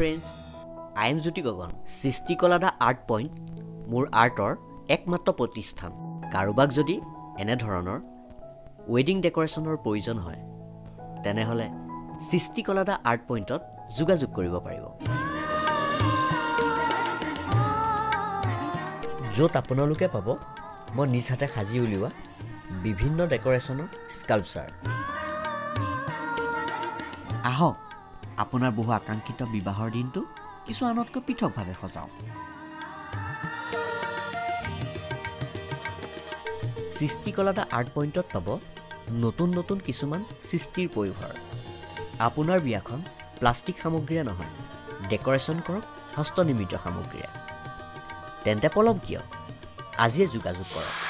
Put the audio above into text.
Friends, I am Jyoti Gagan. Srishtikala the art point মোৰ আৰ্টৰ একমাত্ৰ প্ৰতিষ্ঠান। কাৰোবাক যদি এনেধৰণৰ ৱেডিং ডেক'ৰেশ্যনৰ প্ৰয়োজন হয় তেনেহ'লে সৃষ্টিকলা দা আৰ্ট পইণ্টত যোগাযোগ কৰিব পাৰিব, য'ত আপোনালোকে পাব মই নিজ হাতে সাজি উলিওৱা বিভিন্ন ডেক'ৰেশ্যনৰ স্কাল্পচাৰ। আহক আপোনাৰ বহু আকাংক্ষিত বিবাহৰ দিনটো কিছু আনতকৈ পৃথকভাৱে সজাওক। সৃষ্টিকলা দা আৰ্ট পইণ্টত পাব নতুন নতুন কিছুমান সৃষ্টিৰ পয়োভৰ। আপোনাৰ বিয়াখন প্লাষ্টিক সামগ্ৰীৰে নহয়, ডেক'ৰেশ্যন কৰক হস্তনিৰ্মিত সামগ্ৰীৰে। তেন্তে পলম কিয়, আজিয়ে যোগাযোগ কৰক।